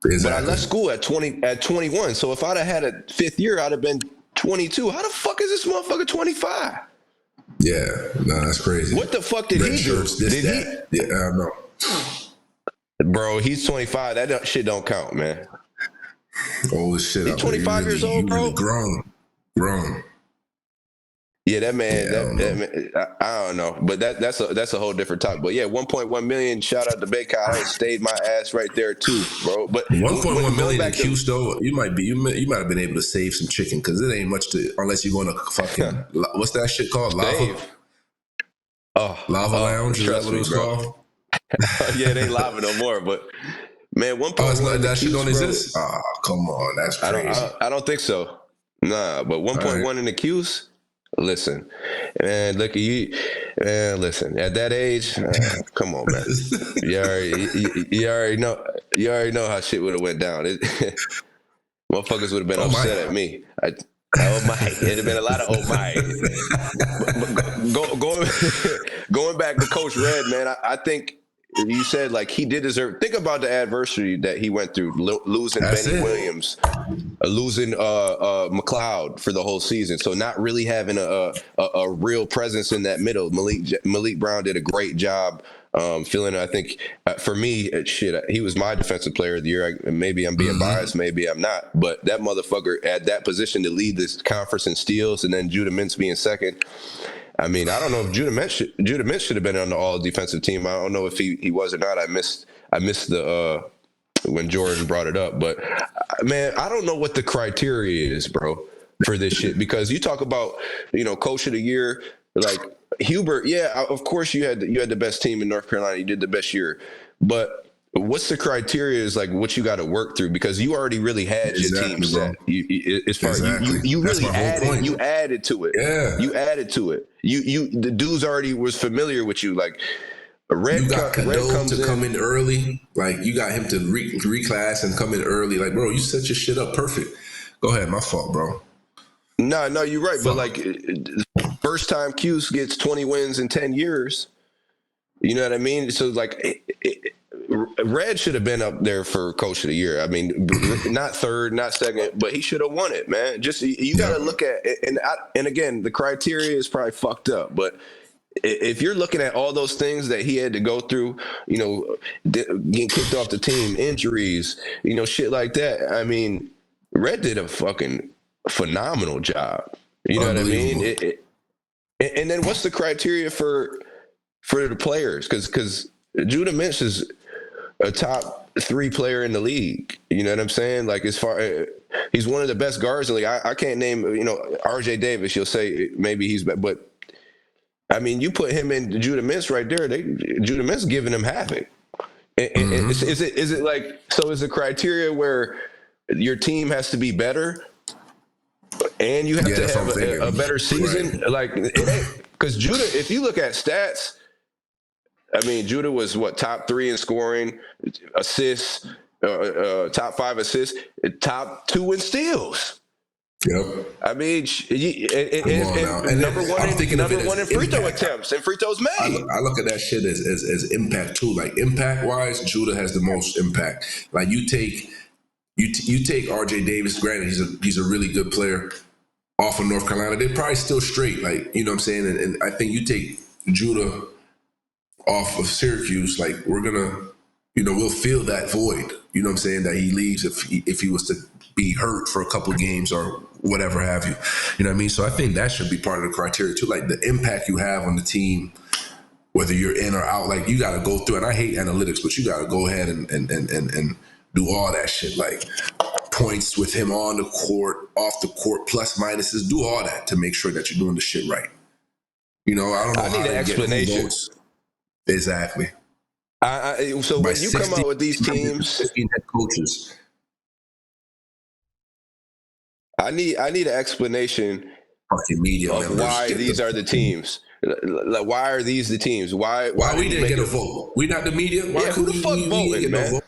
But I exactly. left school at 21. So if I'd have had a fifth year, I'd have been 22. How the fuck is this motherfucker 25? Yeah, no, that's crazy. What the fuck did Red he do? shirts, this, Did he? that. Yeah, I don't know. Bro, he's 25. Shit don't count, man. Oh, shit. He's I thought 25 years you old, really bro. grown. Yeah, that man. Yeah, I That, don't that know. man, I don't know, but that's a whole different topic. But yeah, 1.1 million. Shout out to Baycott. I would have stayed my ass right there too, bro. But 1.1 going million in back to Q's though, you might have been able to save some chicken because it ain't much to unless you're going to fucking what's that shit called, save, lava lounge, is that trust what it me, was bro. called? Yeah, it ain't lava no more. But man, Oh, it's 1.1 not, in the that shit Q's, don't bro. exist. Ah, come on, that's I don't. crazy. I don't think so. Nah, but All right. 1.1 in the Q's. Listen, man. Look at you. Man, listen. At that age, come on, man. You already know. You already know how shit would have went down. Motherfuckers would have been Oh my. upset at me. Oh my! It'd have been a lot of oh my. But going going back to Coach Red, man. I think you said like he did deserve. Think about the adversity that he went through, losing That's Benny it. Williams, losing McLeod for the whole season. So not really having a real presence in that middle. Malik Brown did a great job. Feeling, I think, for me, he was my defensive player of the year. Maybe I'm being biased, maybe I'm not, but that motherfucker at that position to lead this conference in steals, and then Judah Mintz being second. I mean, I don't know if Judah Mintz should have been on the all defensive team. I don't know if he was or not. I missed the when Jordan brought it up, but man, I don't know what the criteria is, bro, for this shit, because you talk about, coach of the year, like Hubert. Yeah, of course you had the best team in North Carolina. You did the best year, but what's the criteria is like what you got to work through, because you already really had your team Exactly, bro. set. As far Exactly. you That's really my whole point. you added to it. Yeah. You added to it. The dudes already was familiar with you. Like You got Red Cadeau comes to come in. in early. Like you got him to reclass and come in early. Like, bro, you set your shit up perfect. Go ahead, my fault, bro. No, you're right. But Fuck. like first time Cuse gets 20 wins in 10 years. You know what I mean? So like Red should have been up there for coach of the year. I mean, not third, not second, but he should have won it, man. Just you got to Yep. look at it, and again, the criteria is probably fucked up, but if you're looking at all those things that he had to go through, getting kicked off the team, injuries, shit like that. I mean, Red did a fucking phenomenal job. You know what I mean? Unbelievable. And then what's the criteria for the players? Because Judah Mintz is a top 3 player in the league. You know what I'm saying? Like he's one of the best guards in the league. I can't name RJ Davis. You'll say maybe he's bad, but I mean, you put him in Judah Mintz right there. Judah Mintz giving him havoc. Is it like, so is the criteria where your team has to be better and you have to That's what have I'm thinking. a better season? Right. Like, because Judah, if you look at stats, I mean, Judah was top 3 in scoring, assists, top 5 assists, top 2 in steals. Yep. I mean, And number one in free throw impact. attempts and free throws made. I look at that shit as impact too. Like impact wise, Judah has the most impact. Like you take you take R.J. Davis. Granted, he's a really good player off of North Carolina. They're probably still straight, like you know what I'm saying. And I think you take Judah off of Syracuse, like we're gonna, we'll fill that void. You know what I'm saying, that he leaves if he was to be hurt for a couple of games or whatever have you. You know what I mean? So I think that should be part of the criteria too, like the impact you have on the team, whether you're in or out. Like you got to go through. And I hate analytics, but you got to go ahead and do all that shit, like points with him on the court, off the court, plus minuses, do all that to make sure that you're doing the shit right. I don't know. I need an explanation. Exactly. So when you come out with these teams, 15 head coaches. I need an explanation Fucking media of why these are the teams. Like, why are these the teams? Why we didn't get a vote? We not the media. Why who the fuck voting, man? No vote?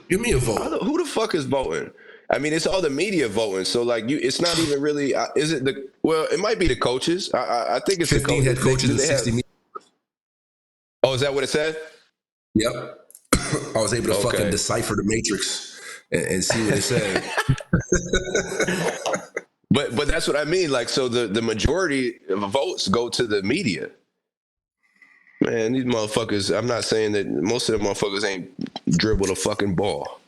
Give me a vote. Who the fuck is voting? I mean, it's all the media voting. So like, it's not even really. Is it the? Well, it might be the coaches. I think it's 15 the head coaches and 60 media. Oh, is that what it said? Yep. I was able to fucking decipher the matrix and see what it said. But that's what I mean. Like, so the majority of votes go to the media. Man, these motherfuckers, I'm not saying that most of them motherfuckers ain't dribbled a fucking ball.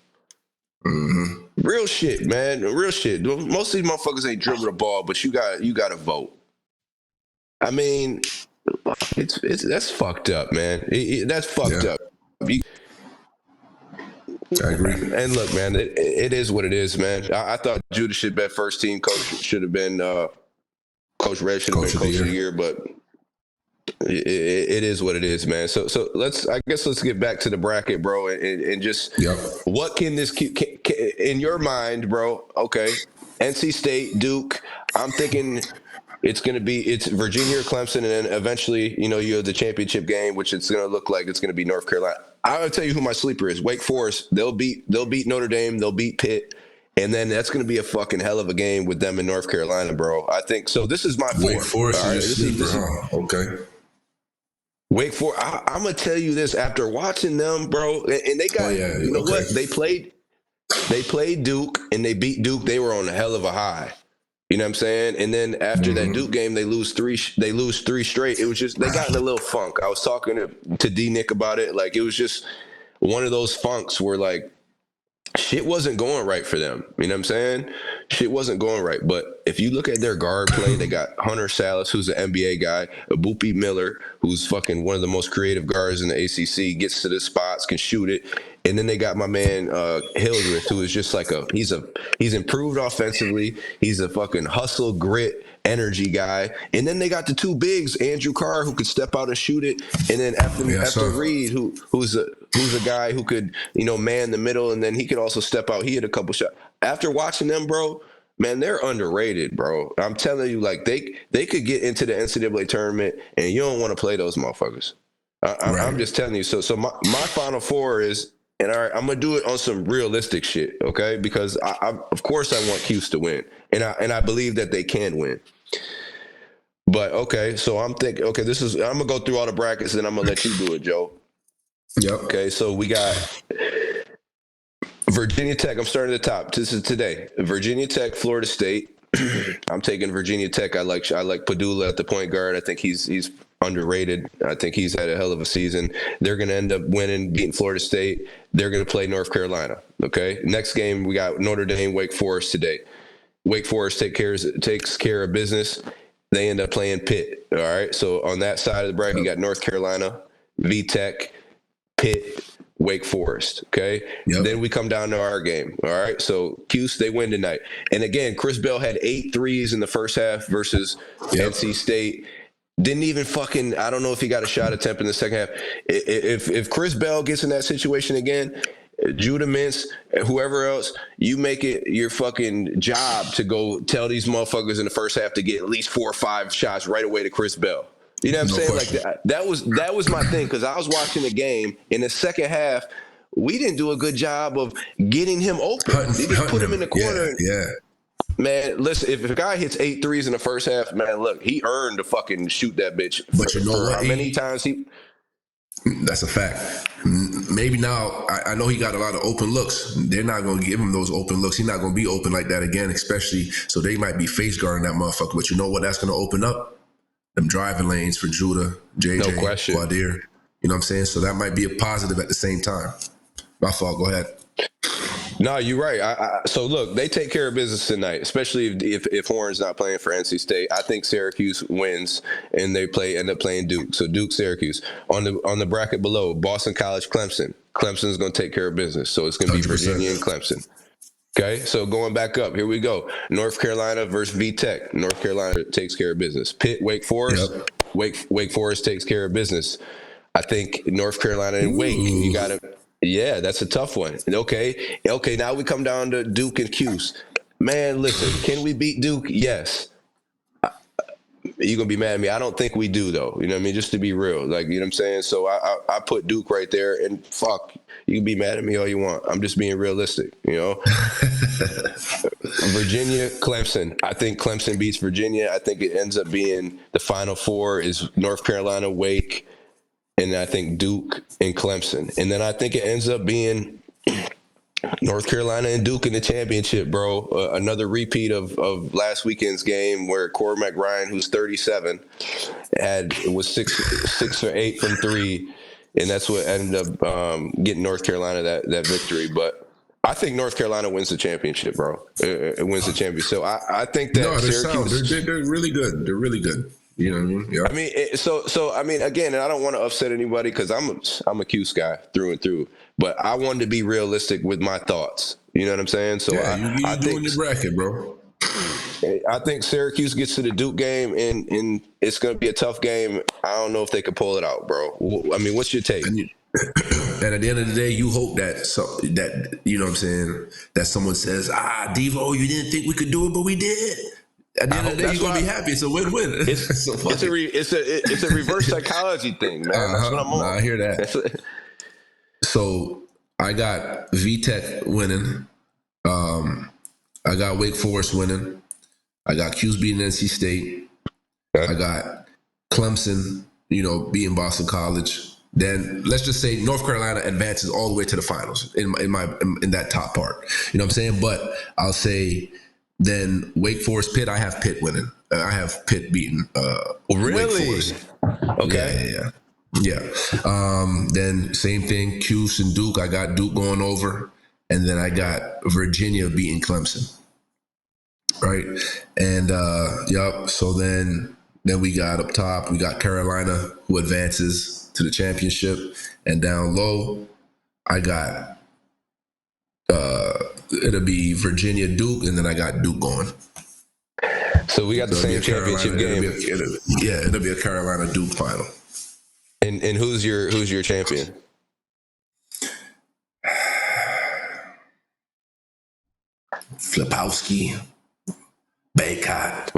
Mm-hmm. Real shit, man. Real shit. Most of these motherfuckers ain't dribbled a ball, but you got to vote. I mean, that's fucked up, man. That's fucked up. I agree. And look, man, it is what it is, man. I thought Judah should be first team coach. Should have been Coach Red should have been coach of the year, but it is what it is, man. So let's get back to the bracket, bro, and just what can this in your mind, bro? Okay, NC State, Duke. I'm thinking it's Virginia or Clemson, and then eventually, you have the championship game, which it's going to look like it's going to be North Carolina. I'll tell you who my sleeper is. Wake Forest. They'll beat Notre Dame. They'll beat Pitt. And then that's going to be a fucking hell of a game with them in North Carolina, bro. I think so. This is my Wake Forest is your sleeper, huh? Okay. Wake Forest. I'm going to tell you this. After watching them, bro, and they got, what? They played Duke, and they beat Duke. They were on a hell of a high. You know what I'm saying? And then after that Duke game, they lose three straight. It was just, they got in a little funk. I was talking to D Nick about it. Like, it was just one of those funks where, like, shit wasn't going right for them. You know what I'm saying? Shit wasn't going right. But if you look at their guard play, they got Hunter Salas, who's an NBA guy, Abupi Miller, who's fucking one of the most creative guards in the ACC, gets to the spots, can shoot it. And then they got my man Hildreth, who is just like he's improved offensively. He's a fucking hustle, grit, energy guy. And then they got the two bigs, Andrew Carr, who could step out and shoot it, and then Efton Reed, who's a guy who could, man the middle, and then he could also step out. He had a couple shots. After watching them, bro, man, they're underrated, bro. I'm telling you, like, they could get into the NCAA tournament, and you don't want to play those motherfuckers. I'm just telling you. So my Final Four is. And all right, I'm gonna do it on some realistic shit, okay? Because I of course I want Cuse to win, and I believe that they can win. But okay, so I'm thinking, I'm gonna go through all the brackets, and I'm gonna let you do it, Joe. Yep. Okay, so we got Virginia Tech. I'm starting at the top. This is today. Virginia Tech, Florida State. I'm taking Virginia Tech. I like Padula at the point guard. I think he's underrated. I think he's had a hell of a season. They're going to end up winning, beating Florida State. They're going to play North Carolina. Okay. Next game, we got Notre Dame, Wake Forest today. Wake Forest takes care of business. They end up playing Pitt. All right. So on that side of the bracket, you got North Carolina, VTech, Pitt, Wake Forest. Okay. Yep. Then we come down to our game. All right. So Cuse, they win tonight. And again, Chris Bell had 8 threes in the first half versus NC State. Didn't even fucking, I don't know if he got a shot attempt in the second half. If Chris Bell gets in that situation again, Judah Mintz, whoever else, you make it your fucking job to go tell these motherfuckers in the first half to get at least 4 or 5 shots right away to Chris Bell. You know what I'm saying? Question. Like that was my thing, because I was watching the game in the second half. We didn't do a good job of getting him open. They just put him in the corner. Yeah. Man, listen, if a guy hits 8 threes in the first half, man, look, he earned to fucking shoot that bitch. But you know what? How many times he... That's a fact. Maybe now, I know he got a lot of open looks. They're not going to give him those open looks. He's not going to be open like that again, especially. So they might be face guarding that motherfucker. But you know what? That's going to open up them driving lanes for Judah, No JJ, question. Quadir. You know what I'm saying? So that might be a positive at the same time. My fault. Go ahead. No, you're right. So look, they take care of business tonight, especially if Horn's not playing for NC State. I think Syracuse wins and they end up playing Duke. So Duke, Syracuse on the bracket below. Boston College, Clemson. Clemson's going to take care of business. So it's going to be 100%. Virginia and Clemson. Okay, so going back up, here we go. North Carolina versus VTech. North Carolina takes care of business. Pitt, Wake Forest. Yep. Wake Forest takes care of business. I think North Carolina and Wake. You got to. Yeah, that's a tough one. Okay. Now we come down to Duke and Cuse. Man, listen, can we beat Duke? Yes. You're going to be mad at me. I don't think we do, though. You know what I mean? Just to be real. Like, you know what I'm saying? So I put Duke right there, and fuck, you can be mad at me all you want. I'm just being realistic, you know? Virginia, Clemson. I think Clemson beats Virginia. I think it ends up being the Final Four is North Carolina, Wake, and I think Duke and Clemson. And then I think it ends up being North Carolina and Duke in the championship, bro. Another repeat of last weekend's game where Cormac Ryan, who's 37, was six or eight from three, and that's what ended up getting North Carolina that victory. But I think North Carolina wins the championship, bro. It wins the championship. So I think that Syracuse. They're really good. They're really good. You know what I mean? Yeah. I mean, so I mean, again, and I don't want to upset anybody because I'm a Cuse guy through and through. But I wanted to be realistic with my thoughts. You know what I'm saying? So yeah, I doing think your bracket, bro. I think Syracuse gets to the Duke game, and it's going to be a tough game. I don't know if they could pull it out, bro. I mean, what's your take? And at the end of the day, you hope that you know what I'm saying, that someone says, Devo, you didn't think we could do it, but we did. At the end of the day, you're gonna be happy. It's a win-win. It's a reverse psychology thing, man. That's what I'm on. I hear that. So I got VTech winning. I got Wake Forest winning. I got Cuse beating NC State. Okay. I got Clemson, beating Boston College. Then let's just say North Carolina advances all the way to the finals in that top part. You know what I'm saying? But I'll say then Wake Forest, Pitt. I have Pitt winning. I have Pitt beating really? Wake Forest. Okay. Yeah. Then same thing, Cuse and Duke. I got Duke going over, and then I got Virginia beating Clemson. Right, and So then we got up top, we got Carolina, who advances to the championship, and down low, I got it'll be Virginia, Duke, and then I got Duke going. So we got the same championship game. It'll be a Carolina Duke final. And who's your champion? Flipowski, Baycott,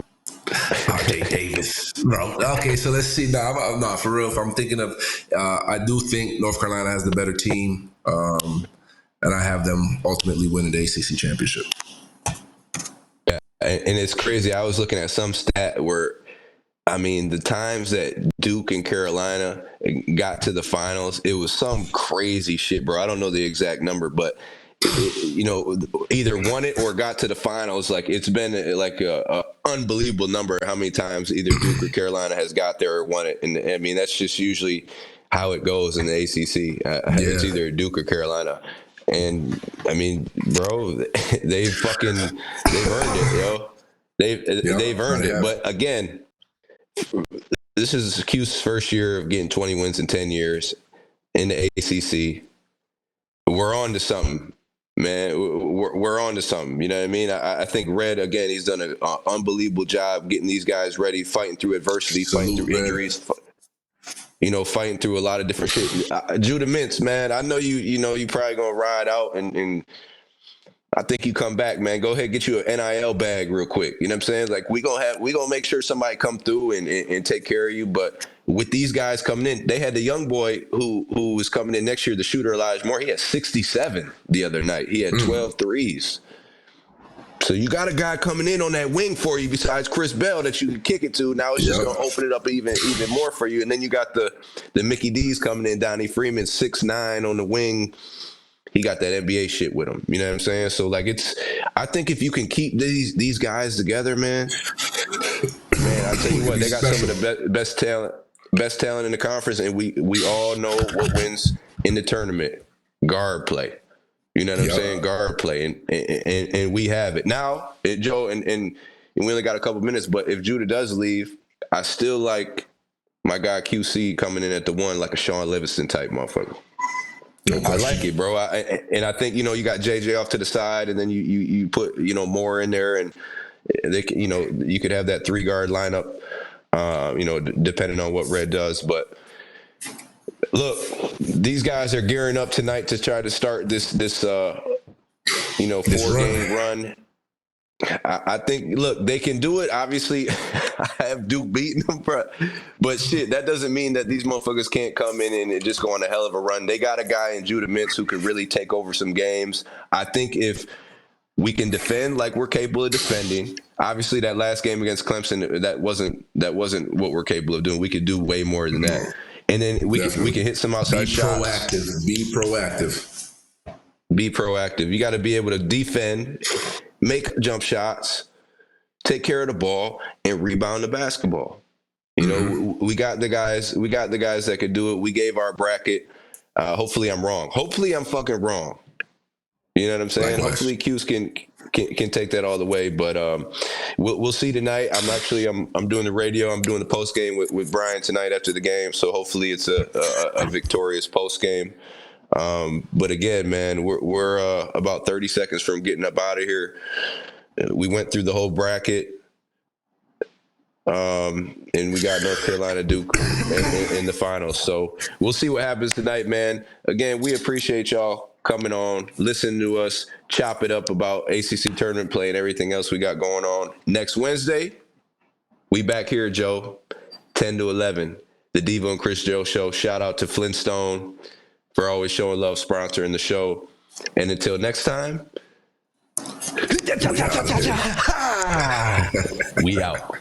RJ Davis. Bro. Okay, so let's see. No, for real. If I'm thinking of, I do think North Carolina has the better team, and I have them ultimately winning the ACC championship. Yeah, and it's crazy. I was looking at some stat where, I mean, the times that Duke and Carolina got to the finals, it was some crazy shit, bro. I don't know the exact number, but either won it or got to the finals. Like, it's been like a unbelievable number how many times either Duke or Carolina has got there or won it. And I mean, that's just usually how it goes in the ACC. It's either Duke or Carolina. And I mean, bro, they've earned it, yo. They've earned it. But again, this is Cuse's first year of getting 20 wins in 10 years in the ACC. We're on to something, man. We're on to something. You know what I mean? I think Red, again, he's done an unbelievable job getting these guys ready, fighting through adversity, fighting through injuries, fighting through a lot of different shit. Judah Mintz, man, I know you probably going to ride out and I think you come back, man. Go ahead, get you an NIL bag real quick. You know what I'm saying? Like, we gonna make sure somebody come through and take care of you. But with these guys coming in, they had the young boy who was coming in next year, the shooter Elijah Moore. He had 67 the other night. He had 12 threes. So you got a guy coming in on that wing for you besides Chris Bell that you can kick it to. Now it's just going to open it up even more for you. And then you got the Mickey D's coming in, Donnie Freeman, 6'9" on the wing. He got that NBA shit with him. You know what I'm saying? So, like, I think if you can keep these guys together, man, I tell you what, they got some of the best talent in the conference, and we all know what wins in the tournament. Guard play. You know what I'm saying? Guard play, and we have it now, Joe. And we only got a couple minutes, but if Judah does leave, I still like my guy QC coming in at the 1, like a Sean Livingston type motherfucker. I like it, bro. I think you got JJ off to the side, and then you put more in there, and they you could have that 3-guard lineup, depending on what Red does, but. Look, these guys are gearing up tonight to try to start this 4-game run. I think, look, they can do it. Obviously, I have Duke beating them, bro. But shit, that doesn't mean that these motherfuckers can't come in and just go on a hell of a run. They got a guy in Judah Mintz who could really take over some games. I think if we can defend like we're capable of defending. Obviously, that last game against Clemson, that wasn't what we're capable of doing. We could do way more than that. And then we can hit some outside shots. Be proactive. Be proactive. You got to be able to defend, make jump shots, take care of the ball, and rebound the basketball. We got the guys. We got the guys that could do it. We gave our bracket. Hopefully, I'm wrong. Hopefully, I'm fucking wrong. You know what I'm saying? Likewise. Hopefully, Q's can take that all the way. But we'll see tonight. I'm doing the radio. I'm doing the post game with Brian tonight after the game. So hopefully it's a victorious post game. But again, man, we're about 30 seconds from getting up out of here. We went through the whole bracket. And we got North Carolina Duke in the finals. So we'll see what happens tonight, man. Again, we appreciate y'all coming on, listening to us, chop it up about ACC tournament play and everything else we got going on. Next Wednesday, we back here, Joe, 10 to 11, the Devo and Kris Joe show. Shout out to Flintstone for always showing love, sponsoring the show. And until next time, we out.